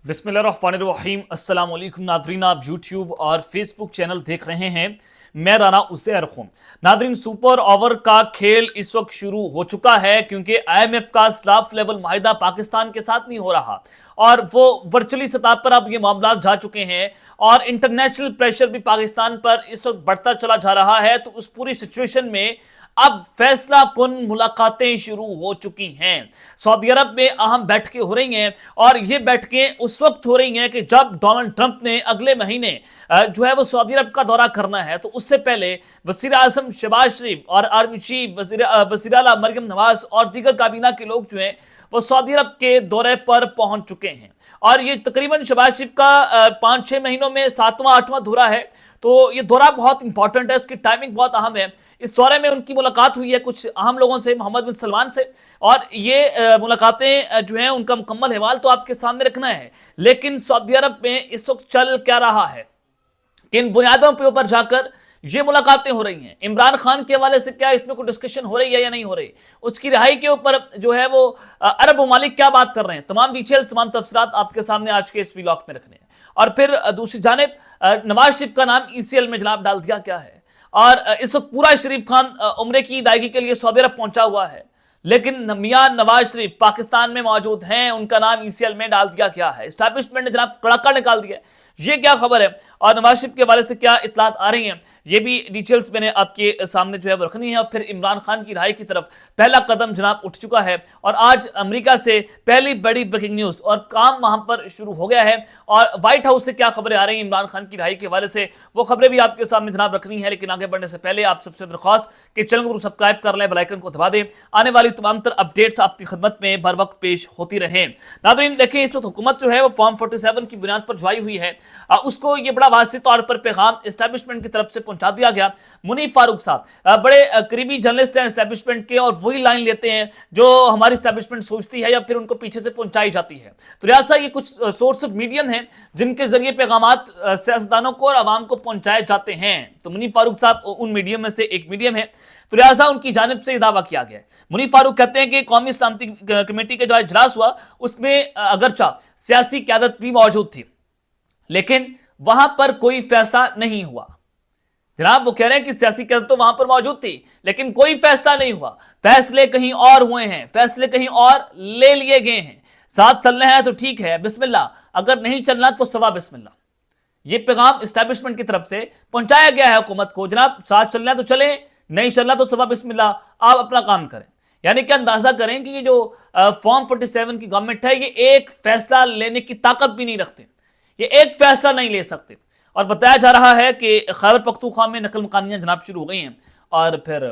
बिस्मिल्लाहिर्रहमानिर्रहीम। अस्सलाम वालेकुम नादरीन, आप यूट्यूब और फेसबुक चैनल देख रहे हैं। मैं राना उज़ैर हूं। नादरीन, सुपर ओवर का खेल इस वक्त शुरू हो चुका है क्योंकि IMF का स्लैब लेवल माहिदा पाकिस्तान के साथ नहीं हो रहा और वो वर्चुअली सतह पर अब ये मामला जा चुके हैं और इंटरनेशनल प्रेशर भी पाकिस्तान पर इस वक्त बढ़ता चला जा रहा है। तो उस पूरी सिचुएशन में अब फैसला कुन मुलाकातें शुरू हो चुकी हैं। सऊदी अरब में अहम बैठकें हो रही हैं और ये बैठकें उस वक्त हो रही हैं कि जब डोनाल्ड ट्रंप ने अगले महीने जो है वो सऊदी अरब का दौरा करना है। तो उससे पहले वज़ीर आज़म शहबाज शरीफ और आर्मी चीफ वज़ीर आला मरियम नवाज और दीगर काबीना के लोग जो हैं वो सऊदी अरब के दौरे पर पहुंच चुके हैं और ये तकरीबन शहबाज शरीफ का 5-6 महीनों में 7वां-8वां दौरा है। तो ये दौरा बहुत इंपॉर्टेंट है, उसकी टाइमिंग बहुत अहम है। इस दौरे में उनकी मुलाकात हुई है कुछ अहम लोगों से, मोहम्मद बिन सलमान से, और ये मुलाकातें जो हैं उनका मुकम्मल हवाल तो आपके सामने रखना है। लेकिन सऊदी अरब में इस वक्त चल क्या रहा है, किन बुनियादों के ऊपर जाकर ये मुलाकातें हो रही हैं, इमरान खान के हवाले से क्या इसमें कोई डिस्कशन हो रही है या नहीं हो रही, उसकी रिहाई के ऊपर जो है वो अरब ममालिक क्या बात कर रहे हैं, तमाम डिटेल्स तमाम तफसीलात आपके सामने आज के इस व्लॉग में रखने हैं। और फिर दूसरी जानिब नवाज शरीफ का नाम ECL में जनाब डाल दिया गया है और इस वक्त पूरा शरीफ खान उम्रे की अदायगी के लिए सऊदी अरब पहुंचा हुआ है, लेकिन मियां नवाज शरीफ पाकिस्तान में मौजूद हैं, उनका नाम ECL में डाल दिया गया है। एस्टैब्लिशमेंट ने जनाब कड़ाका निकाल दिया। ये क्या खबर है और नवाज शरीफ के हवाले से क्या इतलात आ रही हैं, ये भी डिटेल्स मैंने आपके सामने जो है वो रखनी है। और फिर इमरान खान की रिहाई की तरफ पहला कदम जनाब उठ चुका है और आज अमेरिका से पहली बड़ी ब्रेकिंग न्यूज और काम वहां पर शुरू हो गया है। और व्हाइट हाउस से क्या खबरें आ रही हैं इमरान खान की रिहाई के हवाले से, वो खबरें भी आपके सामने जनाब रखनी है। लेकिन आगे बढ़ने से पहले आप सबसे दरख्वास्त कि चैनल को सब्सक्राइब कर लें, बेल आइकन को दबा दें, आने वाली तमाम तर अपडेट्स आपकी खिदमत में बर वक्त पेश होती रहें। नाज़रीन देखिए, इस वक्त हुकूमत जो है वो फॉर्म 47 की बुनियाद पर जुआई हुई है, उसको ये बड़ा वाज़ेह तौर पर पैगाम एस्टैब्लिशमेंट की तरफ से पहुंचा दिया गया। मुनीफ फारूक साहब बड़े करीबी जर्नलिस्ट हैं एस्टैब्लिशमेंट के और वही लाइन लेते हैं जो हमारी एस्टैब्लिशमेंट सोचती है या फिर उनको पीछे से पहुंचाई जाती है। तो लिहाजा ये कुछ सोर्स ऑफ मीडियम हैं जिनके जरिए पैगामात सियासतदानों को और आवाम को पहुंचाए जाते हैं। तो मुनीफ फारूक साहब उन मीडियम में से एक मीडियम है, तो लिहाजा उनकी जानिब से दावा किया गया है। मुनीफ फारूक कहते हैं कि कौमी सलामती कमेटी का जो इजलास हुआ उसमें अगरचा सियासी क़यादत भी मौजूद थी लेकिन वहां पर कोई फैसला नहीं हुआ। जनाब वो कह रहे हैं कि सियासी क़यादत तो वहां पर मौजूद थी लेकिन कोई फैसला नहीं हुआ, फैसले कहीं और हुए हैं, फैसले कहीं और ले लिए गए हैं। साथ चलना है तो ठीक है बिस्मिल्लाह, अगर नहीं चलना तो सवा बिस्मिल्लाह। ये पैगाम एस्टैब्लिशमेंट की तरफ से पहुंचाया गया है हुकूमत को, जनाब साथ चलना है तो चले, नहीं चलना तो सवा बिस्मिल्लाह, आप अपना काम करें। यानी कि अंदाजा करें कि ये जो फॉर्म 47 की गवर्नमेंट है ये एक फैसला लेने की ताकत भी नहीं रखते, ये एक फैसला नहीं ले सकते। और बताया जा रहा है कि खैबर पख्तूनख्वा में नकल मकानियां जनाब शुरू हो गई हैं और फिर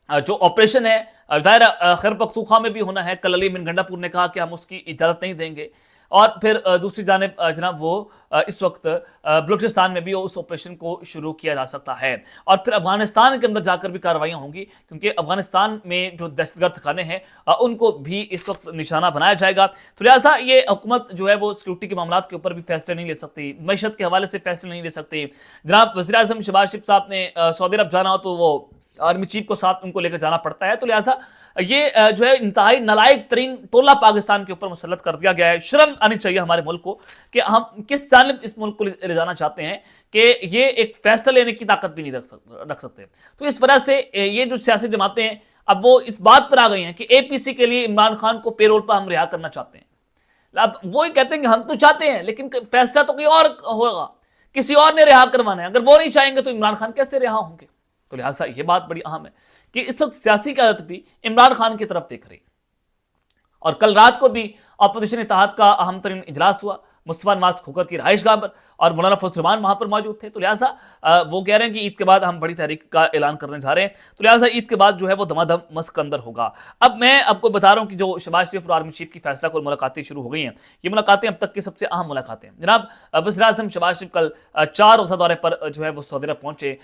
जो ऑपरेशन है ज़ाहिर खैबर पख्तूनख्वा में भी होना है। कल अली बिन गंडापुर ने कहा कि हम उसकी इजाज़त नहीं देंगे और फिर दूसरी जानिब जनाब वो इस वक्त बलूचिस्तान में भी उस ऑपरेशन को शुरू किया जा सकता है और फिर अफगानिस्तान के अंदर जाकर भी कार्रवाइयाँ होंगी क्योंकि अफगानिस्तान में जो दहशतगर्द ठिकाने हैं उनको भी इस वक्त निशाना बनाया जाएगा। तो लिहाजा ये हुकूमत जो है वो सिक्योरिटी के मामलों के ऊपर भी फैसले नहीं ले सकती, मईशत के हवाले से फैसले नहीं ले सकती। जनाब वज़ीर आज़म शहबाज शरीफ साहब ने सऊदी अरब जाना हो तो वो आर्मी चीफ को साथ उनको लेकर जाना पड़ता है। तो लिहाजा ये जो है इंतहाई नालायक तरीन टोला पाकिस्तान के ऊपर मुसल्लत कर दिया गया है। शर्म आनी चाहिए हमारे मुल्क को कि हम किस जानिब इस मुल्क को ले जाना चाहते हैं कि ये एक फैसला लेने की ताकत भी नहीं रख सकते। तो इस वजह से ये जो सियासी जमातें हैं अब वो इस बात पर आ गई हैं कि APC के लिए इमरान खान को पेरोल पर हम रिहा करना चाहते हैं। अब वो ही कहते हैं कि हम तो चाहते हैं लेकिन फैसला तो कोई और होगा, किसी और ने रिहा करवाना है, अगर वो नहीं चाहेंगे तो इमरान खान कैसे रिहा होंगे। तो लिहाजा ये बात बड़ी अहम है कि इस वक्त सियासी क़यादत भी इमरान खान की तरफ देख रही। और कल रात को भी अपोजिशन इत्तेहाद का अहम तरीन इजलास हुआ मुस्तफा नवाज खोखर की रहाइशगाह पर और मौलाना फजल रहमान वहां पर मौजूद थे। तो लिहाजा वो कह रहे हैं कि ईद के बाद हम बड़ी तहरीक का ऐलान करने जा रहे हैं। तो लिहाजा ईद के बाद जो है वो दमादम मस्क अंदर होगा। अब मैं आपको बता रहा हूं कि जो शहबाज शरीफ और आर्मी चीफ की फैसला को मुलाकातें शुरू हो गई हैं, ये मुलाकातें अब तक की सबसे अहम मुलाकातें हैं। जनाब वज़ीर आज़म शहबाज शरीफ कल 4 रोज़ा दौरे पर जो है वो सऊदी अरब पहुंचे,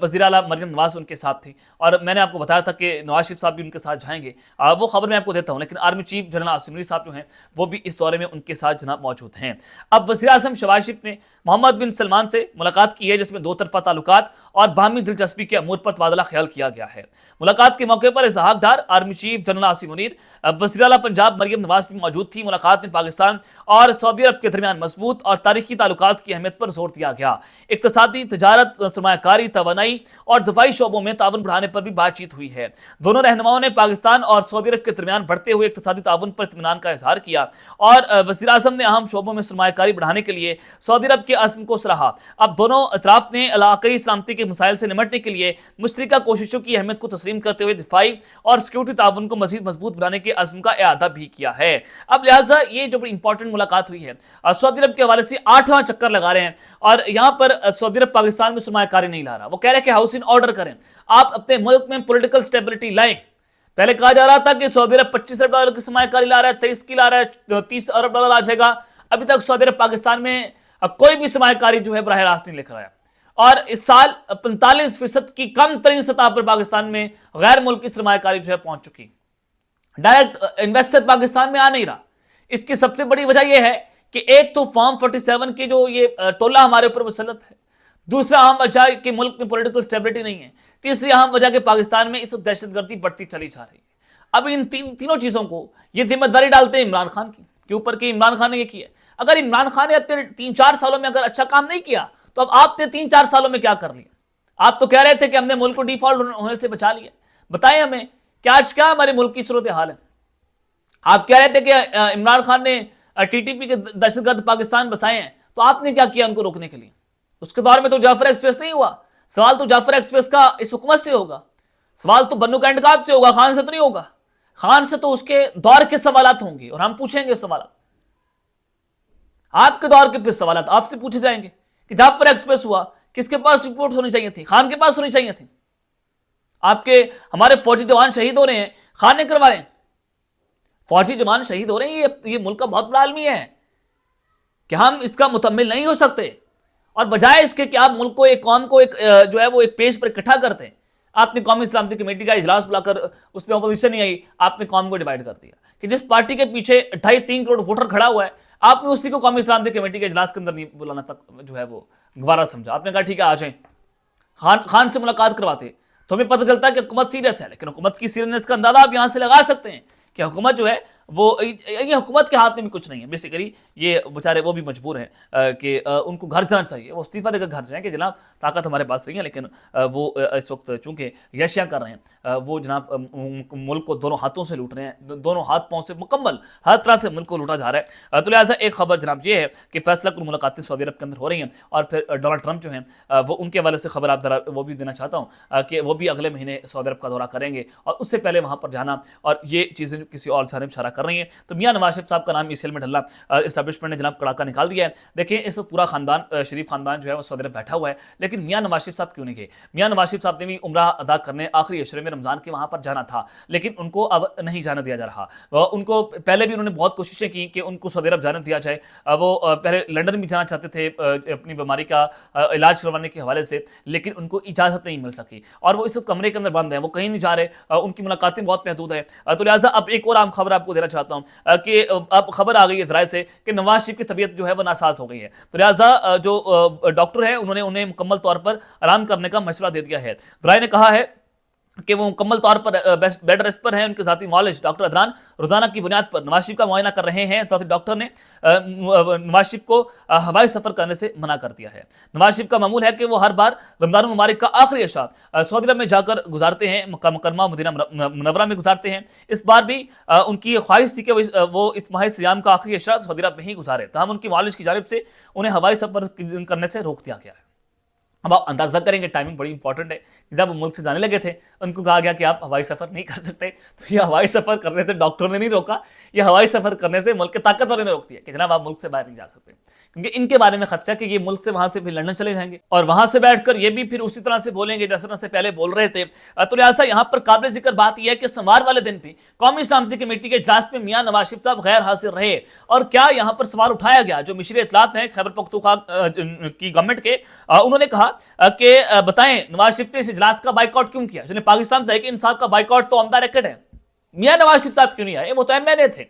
वज़ीर आला मरियम नवाज उनके साथ थी और मैंने आपको बताया था कि नवाज शरीफ साहब भी उनके साथ जाएंगे, वो खबर मैं आपको देता हूँ। लेकिन army chief general Asim Munir साहब जो हैं वो भी इस दौरे में उनके साथ जनाब मौजूद हैं। अब वज़ीर आज़म शहबाज शरीफ ने मोहम्मद बिन सलमान से मुलाकात की है जिसमें दो तरफा ताल्लुकात और बाहमी दिलचस्पी के अमूर पर तबादला ख्याल किया गया है। मुलाकात के मौके पर Ishaq Dar, army chief general Asim Munir, वज़ीर आला पंजाब मरियम नवाज भी मौजूद थी। मुलाकात में पाकिस्तान और सऊदी अरब के दरमियान मजबूत और तारीखी ताल्लुकात की अहमियत पर जोर दिया गया। इक्तिसादी, तजारत, सरमायाकारी, तवानाई और दफाई शोबों में ताउन बढ़ाने पर भी बातचीत हुई है। दोनों रहनुमाओं ने पाकिस्तान और सऊदी अरब के दरमियान बढ़ते हुए इक्तिसादी ताउन पर इत्मीनान का इजहार किया और वज़ीर आज़म ने अहम शोबों में सरमायाकारी बढ़ाने के लिए सऊदी अरब के अज़्म को सराहा। अब दोनों अतराफ ने इलाकाई सलामती के मसाइल से निपटने के लिए मुश्तरका कोशिशों की अहमियत को तस्लीम करते हुए दिफाई और सिक्योरिटी ताउन को मजीद मजबूत बनाने के अज़्म का इआदा भी किया है। अब लिहाजा ये जो बड़ी इंपॉर्टेंट मुलाकात हुई है, सऊदी अरब के हवाले से 8वां चक्कर लगा रहे हैं और यहां पर सऊदी अरब पाकिस्तान में सरमायाकारी नहीं ला रहा। वो कह रहे हैं कि हाउसिंग ऑर्डर करें, आप अपने मुल्क में पॉलिटिकल स्टेबिलिटी लाएं। पहले कहा जा रहा था कि सऊदी अरब $25 अरब की सरमायाकारी ला रहा है, 23 की ला रहा है, $30 अरब आ जाएगा। अभी तक सऊदी अरब पाकिस्तान में कोई भी सरमायाकारी जो है बराह रास्त नहीं लिख रहा है और इस साल 45% की कम तरीन सतह पर पाकिस्तान में गैर मुल्की सरमायाकारी जो है पहुंच चुकी। डायरेक्ट इन्वेस्टर पाकिस्तान में आ नहीं रहा। इसकी सबसे बड़ी वजह यह है कि एक तो फॉर्म 47 के जो ये टोला हमारे ऊपर मुसल्लत है, दूसरा अहम वजह कि मुल्क में पॉलिटिकल स्टेबिलिटी नहीं है, तीसरी अहम वजह कि पाकिस्तान में इस वक्त दहशतगर्दी बढ़ती चली जा रही है। अब इन तीनों चीजों को ये जिम्मेदारी डालते हैं इमरान खान की के ऊपर कि इमरान खान ने ये किया। अगर इमरान खान ने अपने 3-4 सालों में अगर अच्छा काम नहीं किया तो अब आपने 3-4 सालों में क्या कर लिया? आप तो कह रहे थे कि हमने मुल्क को डिफॉल्ट होने से बचा लिया। बताएं हमें कि आज क्या हमारे मुल्क की सूरत हाल है? आप कह रहे थे कि इमरान खान ने टीटीपी के दहशतगर्द पाकिस्तान बसाए हैं, तो आपने क्या किया उनको रोकने के लिए? उसके दौर में तो जाफर एक्सप्रेस नहीं हुआ। सवाल तो जाफर एक्सप्रेस का इस हुकूमत से होगा, सवाल तो बन्नू कैंटकाब से होगा, खान से तो नहीं होगा। खान से तो उसके दौर के सवालात होंगे और हम पूछेंगे सवाल। आपके दौर के सवाल आपसे पूछे जाएंगे कि जाफर एक्सप्रेस हुआ, किसके पास रिपोर्ट होनी चाहिए थी? खान के पास होनी चाहिए थी। आपके हमारे फौजी जवान शहीद हो रहे हैं, खान ने करवाए। फौजी जवान शहीद हो रहे हैं, ये मुल्क का बहुत बड़ा आलमी है कि हम इसका मुतम्मिल नहीं हो सकते। और बजाय इसके कि आप मुल्क को, एक कौम को एक जो है वो एक पेज पर इकट्ठा करते हैं, आपने कौमी सलामती कमेटी का इजलास बुलाकर उसमें अपोजिशन नहीं आई, आपने कौम को डिवाइड कर दिया कि जिस पार्टी के पीछे 2.5-3 करोड़ वोटर खड़ा हुआ है, आपने उसी को कौमी सलामती कमेटी के इजलास के अंदर नहीं बुलाना तक जो है वो गवारा समझा। आपने कहा ठीक है आ जाए, खान से मुलाकात करवाते तो हमें पता चलता है कि हुकूमत सीरियस है। लेकिन हुकूमत की सीरियसनेस का अंदाजा आप यहां से लगा सकते हैं कि हुकूमत जो है वो, ये हुकूमत के हाथ में भी कुछ नहीं है। बेसिकली ये बेचारे वो भी मजबूर हैं कि उनको घर जाना चाहिए, वो इस्तीफा देकर घर जाएं कि जनाब ताकत हमारे पास नहीं है। लेकिन वो इस वक्त चूंकि यशिया कर रहे हैं, वो जनाब मुल्क को दोनों हाथों से लूट रहे हैं, दोनों हाथ पाँव से मुकम्मल हर तरह से मुल्क को लूटा जा रहा है। तो लिहाजा एक खबर जनाब ये है कि फैसला कुन मुलाकातें सऊदी अरब के अंदर हो रही हैं और फिर डोनाल्ड ट्रंप जो हैं वो, उनके हवाले से खबर आप जरा वो भी देना चाहता हूँ कि वो भी अगले महीने सऊदी अरब का दौरा करेंगे और उससे पहले वहाँ पर जाना और ये चीज़ें जो किसी और जानिब इशारा कर रही हैं। तो मियां नवाज शरीफ साहब का नाम ईसीएल में डल्ला एस्टैब्लिशमेंट ने जनाब कड़ाका निकाल दिया है। देखिए इस पूरा खानदान, शरीफ खानदान जो है वो सऊदी अरब बैठा हुआ है, लेकिन मियां नवाज शरीफ साहब क्यों नहीं गए? मियां नवाज शरीफ साहब ने भी उम्रा अदा करने आखिरी अशरे में रमजान के वहां पर जाना था, लेकिन उनको अब नहीं जाने दिया जा रहा। उनको पहले भी उन्होंने बहुत कोशिशें की कि उनको सऊदी अरब जाने दिया जाए। वो पहले लंदन भी जाना चाहते थे अपनी बीमारी का इलाज करवाने के हवाले से, लेकिन उनको इजाजत नहीं मिल सकी और वो इस कमरे के अंदर बंद है, वो कहीं नहीं जा रहे, उनकी मुलाकातें बहुत महदूद है। तो लिहाजा अब एक और आम खबर आपको देना चाहता हूँ कि अब खबर आ गई है ज़राए से कि नवाज शरीफ की तबीयत जो है वो नासाज हो गई है। तो लिहाजा जो डॉक्टर है उन्होंने उन्हें मुकम्मल तौर पर आराम करने का मशवरा दे दिया है। ज़राए ने कहा है कि वो मुकम्मल तौर पर बेड रेस्ट पर हैं। उनके साथी मौलिश डॉक्टर अदनान रोजाना की बुनियाद पर नवाज शरीफ का मुआयना कर रहे हैं। साथ ही डॉक्टर ने नवाज शरीफ को हवाई सफर करने से मना कर दिया है। नवाज शरीफ का मामूल है कि वो हर बार रमजान मुबारक का आखिरी अशा सऊदी अरब में जाकर गुजारते हैं, मक्का मुकर्रमा मदीना मुनव्वरा में गुजारते हैं। इस बार भी उनकी ख्वाहिश थी कि वो इस माह सियाम का आखिरी अशा सऊदी अरब में ही गुजारे, तमाम उनकी मौलिश की जानिब से उन्हें हवाई सफर करने से रोक दिया गया है। अब आप अंदाजा करेंगे, टाइमिंग बड़ी इंपॉर्टेंट है। जब वो मुल्क से जाने लगे थे उनको कहा गया कि आप हवाई सफर नहीं कर सकते, तो ये हवाई सफर करने से डॉक्टरों ने नहीं रोका, ये हवाई सफर करने से मुल्क के ताकतवरों ने रोक दिया कि जनाब आप मुल्क से बाहर नहीं जा सकते, क्योंकि इनके बारे में खदशा कि ये मुल्क से वहां से फिर लंदन चले जाएंगे और वहां से बैठकर ये भी फिर उसी तरह से बोलेंगे जैसे तरह से पहले बोल रहे थे। तो लिहाजा यहाँ पर काबिल जिक्र बात यह है कि सोमवार वाले दिन भी कौमी सलामती कमेटी के इजलास में मियां नवाज शरीफ साहब गैर हाजिर रहे और क्या यहाँ पर सवाल उठाया गया। जो मिशर इतलात हैं खैबर पख्तूनख्वा की गवर्नमेंट के, उन्होंने कहा कि बताएं नवाज शरीफ ने इस इजलास का बाइकआउट क्यों किया। जिन्हें पाकिस्तान तहरीक इंसाफ का बाइकआउट तो ऑन द रिकॉर्ड है, मियां नवाज शरीफ साहब क्यों नहीं आए? वो तो एमएलए थे,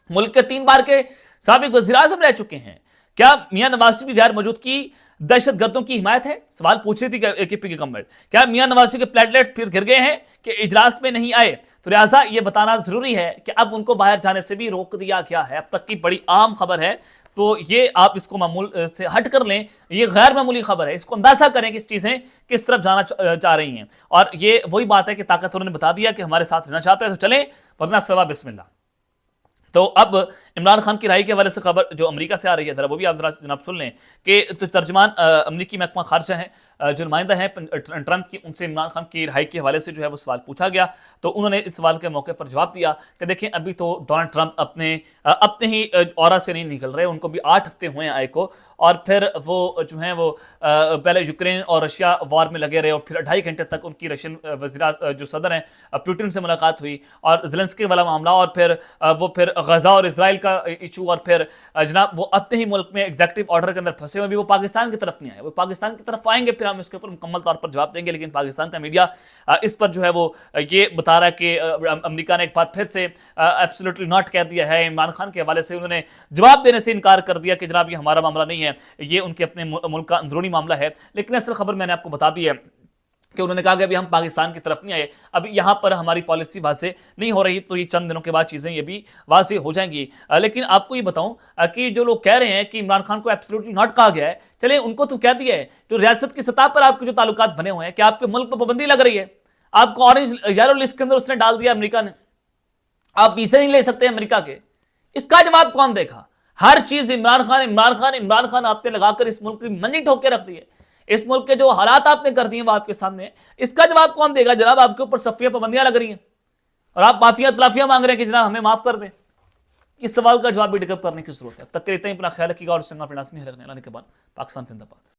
मुल्क के 3 बार के साबिक वज़ीर आज़म रह चुके हैं। क्या मियां नवाज शरीफ की गैर मौजूदगी दहशतगर्दों की हिमायत है? सवाल पूछ रही थी एकेपी की गवर्नमेंट। क्या मियां नवाज के प्लेटलेट्स फिर गिर गए हैं कि इजलास में नहीं आए? तो लिहाजा यह बताना जरूरी है कि अब उनको बाहर जाने से भी रोक दिया गया है। अब तक की बड़ी आम खबर है, तो ये आप इसको मामूल से हट कर लें, ये गैर मामूली खबर है। इसको अंदाजा करें कि चीजें किस तरफ जाना चाह रही हैं। और ये वही बात है कि ताकतवरों ने बता दिया कि हमारे साथ रहना चाहते हैं तो चले, वरना सवा बिस्मिल्लाह। तो अब इमरान खान की राय के हवाले से खबर जो अमेरिका से आ रही है, जरा वो भी आप जरा जनाब सुन लें कि तो तर्जमान अमरीकी महकमा खारजा है, जो नुमाइंदा है ट्रंप की, उनसे इमरान खान की रिहाई के हवाले से जो है वो सवाल पूछा गया। तो उन्होंने इस सवाल के मौके पर जवाब दिया कि देखें, अभी तो डोनाल्ड ट्रंप अपने ही ऑरा से नहीं निकल रहे, उनको भी 8 हफ्ते हुए हैं आए को। और फिर वो जो है वो पहले यूक्रेन और रशिया वॉर में लगे रहे, और फिर 2.5 घंटे तक उनकी रशियन जो सदर हैं पुतिन से मुलाकात हुई, और ज़ेलेंस्की वाला मामला, और फिर वो फिर गजा और इसराइल का इशू, और फिर जनाब वो अपने ही मुल्क में एग्जीक्यूटिव ऑर्डर के अंदर फंसे हुए भी वो पाकिस्तान की तरफ नहीं आए। वो पाकिस्तान की तरफ आएंगे, फिर हम इसके ऊपर मुकम्मल तौर पर जवाब देंगे। लेकिन पाकिस्तान का मीडिया इस पर जो है वो ये बता रहा है कि अमेरिका ने एक बार फिर से एब्सोल्युटली नॉट कह दिया है। इमरान खान के हवाले से उन्होंने जवाब देने से इनकार कर दिया कि जनाब ये हमारा मामला नहीं है, ये उनके अपने मुल्क का अंदरूनी मामला है। लेकिन असल खबर मैंने आपको बता दी है कि उन्होंने कहा कि अभी हम पाकिस्तान की तरफ नहीं आए, अभी यहाँ पर हमारी पॉलिसी वाज़ेह नहीं हो रही, तो ये चंद दिनों के बाद चीज़ें ये भी वाज़ेह हो जाएंगी। लेकिन आपको ये बताऊं कि जो लोग कह रहे हैं कि इमरान खान को एब्सोल्युटली नॉट कहा गया है, चले उनको तो कह दिया है, जो रियासत की सतह पर आपके जो ताल्लुकात बने हुए हैं, कि आपके मुल्क पर पाबंदी लग रही है, आपको ऑरेंज येलो लिस्ट के अंदर उसने डाल दिया अमेरिका ने, आप वीज़े नहीं ले सकते अमेरिका के। इसका जवाब कौन देगा? हर चीज इमरान खान इमरान खान इमरान खान आपने लगाकर इस मुल्क की मंजी ठोक के रख दी है। इस मुल्क के जो हालात आपने कर दिए वो आपके सामने है। इसका जवाब कौन देगा? जनाब आपके ऊपर सफिया पाबंदियां लग रही हैं और आप माफिया तलाफियां मांग रहे हैं कि जनाब हमें माफ कर दें। इस सवाल का जवाब भी डिकअप करने की जरूरत है। अब तक के इतना ही, अपना ख्याल रखिएगा और अपने नाज़मीन के बाद पाकिस्तान जिंदाबाद।